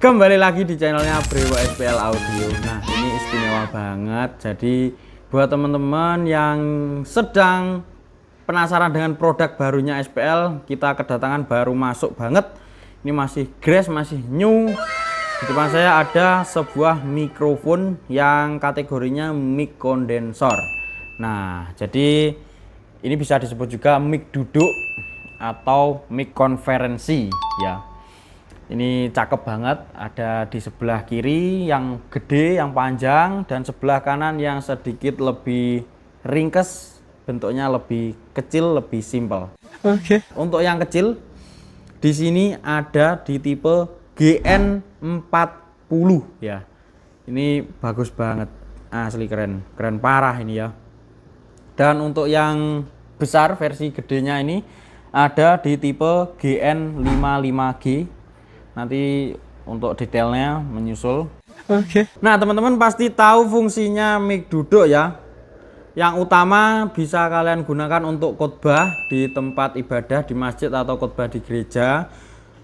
Kembali lagi di channelnya Brewo SPL Audio. Nah, ini istimewa banget. Jadi buat teman-teman yang sedang penasaran dengan produk barunya SPL, kita kedatangan baru masuk banget. Ini masih fresh, masih new. Di depan saya ada sebuah mikrofon yang kategorinya mic kondensor. Nah, jadi ini bisa disebut juga mic duduk atau mic konferensi ya. Ini cakep banget, ada di sebelah kiri yang gede, yang panjang, dan sebelah kanan yang sedikit lebih ringkes, bentuknya lebih kecil, lebih simpel. Oke. Untuk yang kecil, di sini ada di tipe GN40 ya. Ini bagus banget, asli keren, keren parah ini ya. Dan untuk yang besar versi gedenya ini ada di tipe GN55G. Nanti untuk detailnya menyusul. Oke. Nah, teman-teman pasti tahu fungsinya mic duduk ya. Yang utama bisa kalian gunakan untuk khotbah di tempat ibadah di masjid atau khotbah di gereja.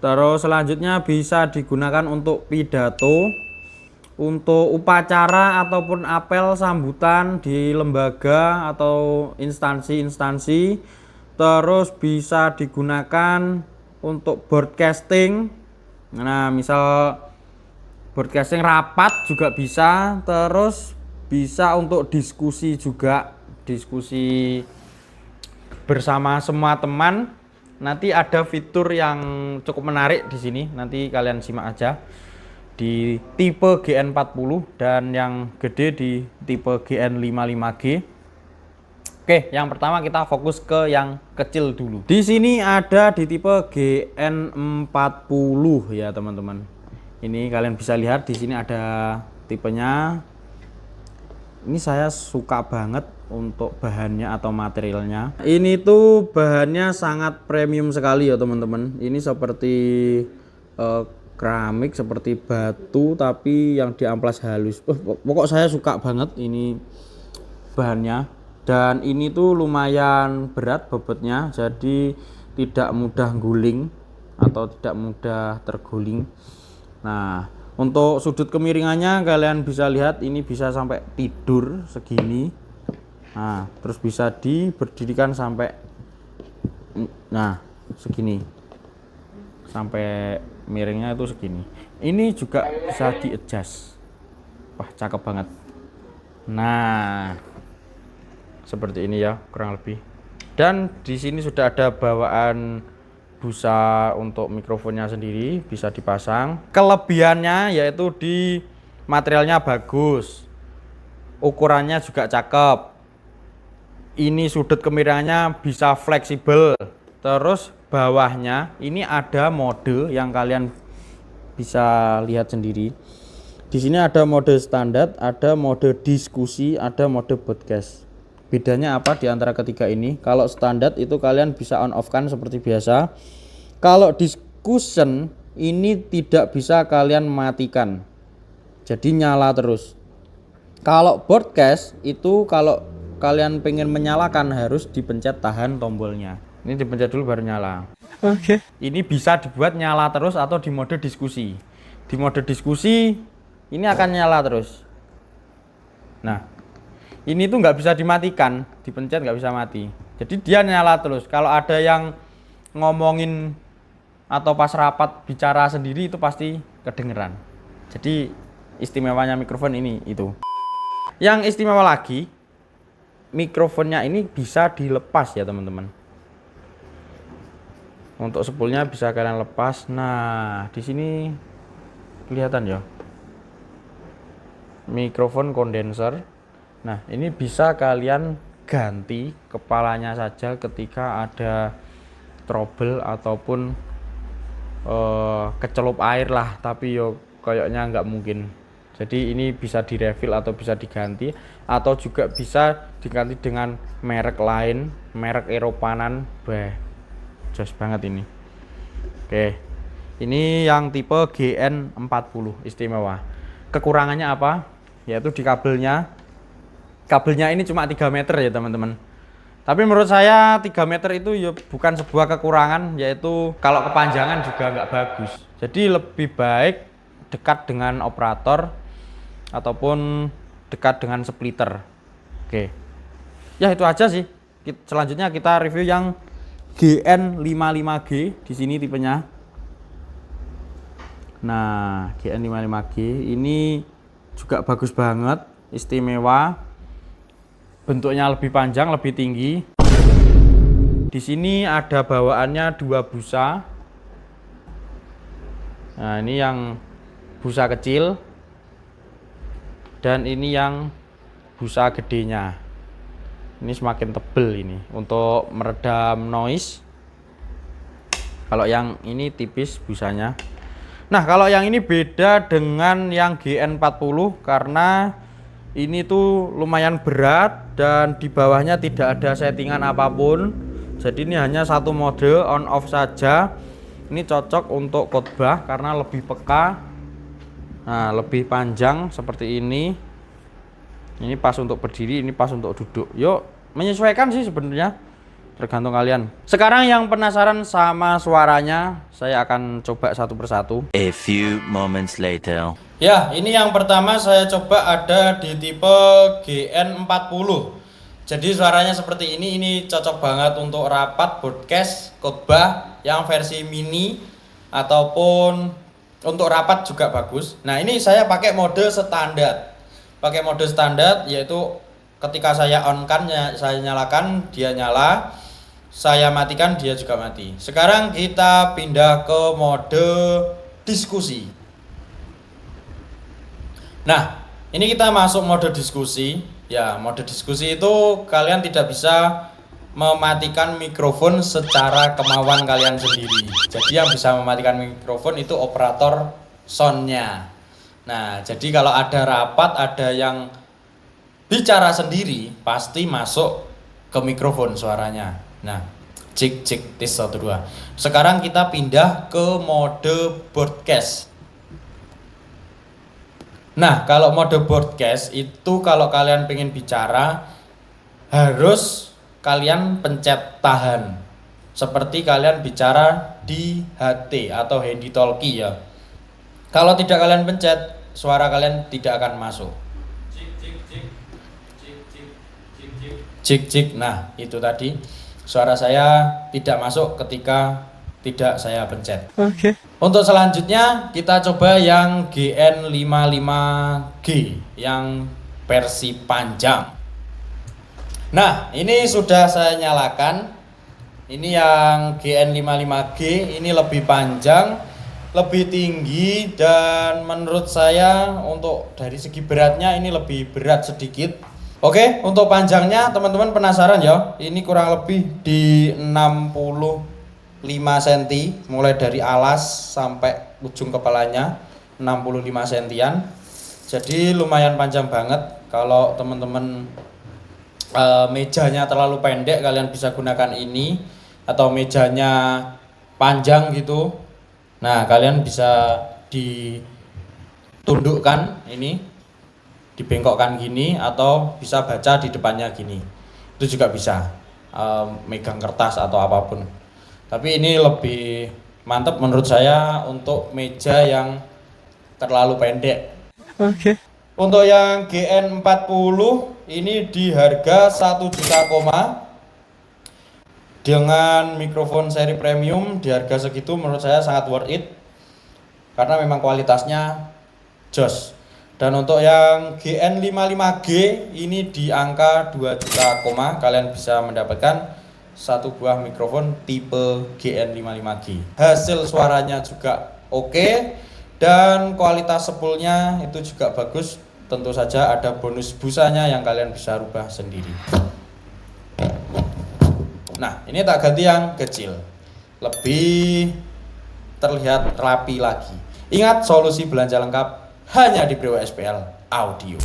Terus selanjutnya bisa digunakan untuk pidato, untuk upacara ataupun apel sambutan di lembaga atau instansi-instansi. Terus bisa digunakan untuk broadcasting. Nah, misal broadcasting rapat juga bisa, terus bisa untuk diskusi juga, diskusi bersama semua teman. Nanti ada fitur yang cukup menarik di sini, nanti kalian simak aja. Di tipe GN40 dan yang gede di tipe GN55G. Oke, yang pertama kita fokus ke yang kecil dulu. Di sini ada di tipe GN40 ya, teman-teman. Ini kalian bisa lihat di sini ada tipenya. Ini saya suka banget untuk bahannya atau materialnya. Ini tuh bahannya sangat premium sekali ya, teman-teman. Ini seperti keramik, seperti batu tapi yang diamplas halus. Pokok saya suka banget ini bahannya. Dan ini tuh lumayan berat bobotnya, jadi tidak mudah guling atau tidak mudah terguling. Nah, untuk sudut kemiringannya kalian bisa lihat, ini bisa sampai tidur segini. Nah, terus bisa diberdirikan sampai segini, sampai miringnya itu segini. Ini juga bisa di adjust. Wah, cakep banget. Nah, seperti ini ya kurang lebih. Dan di sini sudah ada bawaan busa untuk mikrofonnya sendiri, bisa dipasang. Kelebihannya yaitu di materialnya bagus, ukurannya juga cakep. Ini sudut kemiringannya bisa fleksibel. Terus bawahnya ini ada mode yang kalian bisa lihat sendiri. Di sini ada mode standar, ada mode diskusi, ada mode podcast. Bedanya apa di antara ketiga ini? Kalau standar itu kalian bisa on off kan seperti biasa. Kalau discussion ini tidak bisa kalian matikan, jadi nyala terus. Kalau broadcast itu kalau kalian pengen menyalakan harus dipencet tahan tombolnya. Ini dipencet dulu baru nyala. Oke. Ini bisa dibuat nyala terus atau di mode diskusi. Di mode diskusi ini akan nyala terus. Nah, ini tuh nggak bisa dimatikan, dipencet nggak bisa mati. Jadi dia nyala terus. Kalau ada yang ngomongin atau pas rapat bicara sendiri itu pasti kedengeran. Jadi istimewanya mikrofon ini itu. Yang istimewa lagi, mikrofonnya ini bisa dilepas ya, teman-teman. Untuk spoolnya bisa kalian lepas. Nah, di sini kelihatan ya. Mikrofon kondenser. Nah, ini bisa kalian ganti kepalanya saja ketika ada trouble ataupun kecelup air lah, tapi yo kayaknya nggak mungkin. Jadi ini bisa direfill atau bisa diganti, atau juga bisa diganti dengan merek lain, merek Eropanan. Jos banget ini. Oke, ini yang tipe GN40 istimewa. Kekurangannya apa? Yaitu di kabelnya. Kabelnya ini cuma 3 meter ya, teman-teman. Tapi menurut saya 3 meter itu ya bukan sebuah kekurangan, yaitu kalau kepanjangan juga nggak bagus. Jadi lebih baik dekat dengan operator ataupun dekat dengan splitter. Oke. Ya itu aja sih. Selanjutnya kita review yang GN55G di sini tipenya. Nah, GN55G ini juga bagus banget, istimewa. Bentuknya lebih panjang, lebih tinggi. Di sini ada bawaannya 2 busa. Nah, ini yang busa kecil dan ini yang busa gedenya. Ini semakin tebel ini untuk meredam noise. Kalau yang ini tipis busanya. Nah, kalau yang ini beda dengan yang GN40 karena ini tuh lumayan berat dan di bawahnya tidak ada settingan apapun. Jadi ini hanya satu mode on off saja. Ini cocok untuk khotbah karena lebih peka. Nah, lebih panjang seperti ini. Ini pas untuk berdiri, ini pas untuk duduk. Yuk, menyesuaikan sih sebenarnya. Tergantung kalian. Sekarang yang penasaran sama suaranya, saya akan coba satu persatu. A few moments later. Ya, ini yang pertama saya coba ada di tipe GN40. Jadi suaranya seperti ini cocok banget untuk rapat, podcast, khotbah yang versi mini ataupun untuk rapat juga bagus. Nah, ini saya pakai mode standar. Pakai mode standar yaitu ketika saya on kan, saya nyalakan, dia nyala. Saya matikan, dia juga mati. Sekarang kita pindah ke mode diskusi. Nah, ini kita masuk mode diskusi. Ya, mode diskusi itu kalian tidak bisa mematikan mikrofon secara kemauan kalian sendiri. Jadi yang bisa mematikan mikrofon itu operator soundnya. Nah, jadi kalau ada rapat, ada yang bicara sendiri, pasti masuk ke mikrofon suaranya. Nah, cek tes 1 2. Sekarang kita pindah ke mode broadcast. Nah, kalau mode broadcast itu kalau kalian pengen bicara harus kalian pencet tahan. Seperti kalian bicara di HT atau handy talkie ya. Kalau tidak kalian pencet, suara kalian tidak akan masuk. Cik. Nah, itu tadi suara saya tidak masuk ketika tidak saya pencet. Oke. Untuk selanjutnya kita coba yang GN55G yang versi panjang. Nah, ini sudah saya nyalakan. Ini yang GN55G, ini lebih panjang, lebih tinggi, dan menurut saya untuk dari segi beratnya ini lebih berat sedikit. Oke, untuk panjangnya teman-teman penasaran ya. Ini kurang lebih di 65 cm, mulai dari alas sampai ujung kepalanya 65 cm. Jadi lumayan panjang banget. Kalau teman-teman mejanya terlalu pendek, kalian bisa gunakan ini. Atau mejanya panjang gitu, nah kalian bisa ditundukkan ini, dibengkokkan gini, atau bisa baca di depannya gini. Itu juga bisa megang kertas atau apapun. Tapi ini lebih mantap menurut saya untuk meja yang terlalu pendek. Oke. Untuk yang GN40 ini di harga 1 juta dengan mikrofon seri premium di harga segitu menurut saya sangat worth it karena memang kualitasnya jos. Dan untuk yang GN55G ini di angka 2 juta, kalian bisa mendapatkan satu buah mikrofon tipe GN55G. Hasil suaranya juga oke dan kualitas spoolnya itu juga bagus. Tentu saja ada bonus busanya yang kalian bisa rubah sendiri. Nah, ini tak ganti yang kecil, lebih terlihat rapi lagi. Ingat, solusi belanja lengkap hanya di Brewo SPL Audio.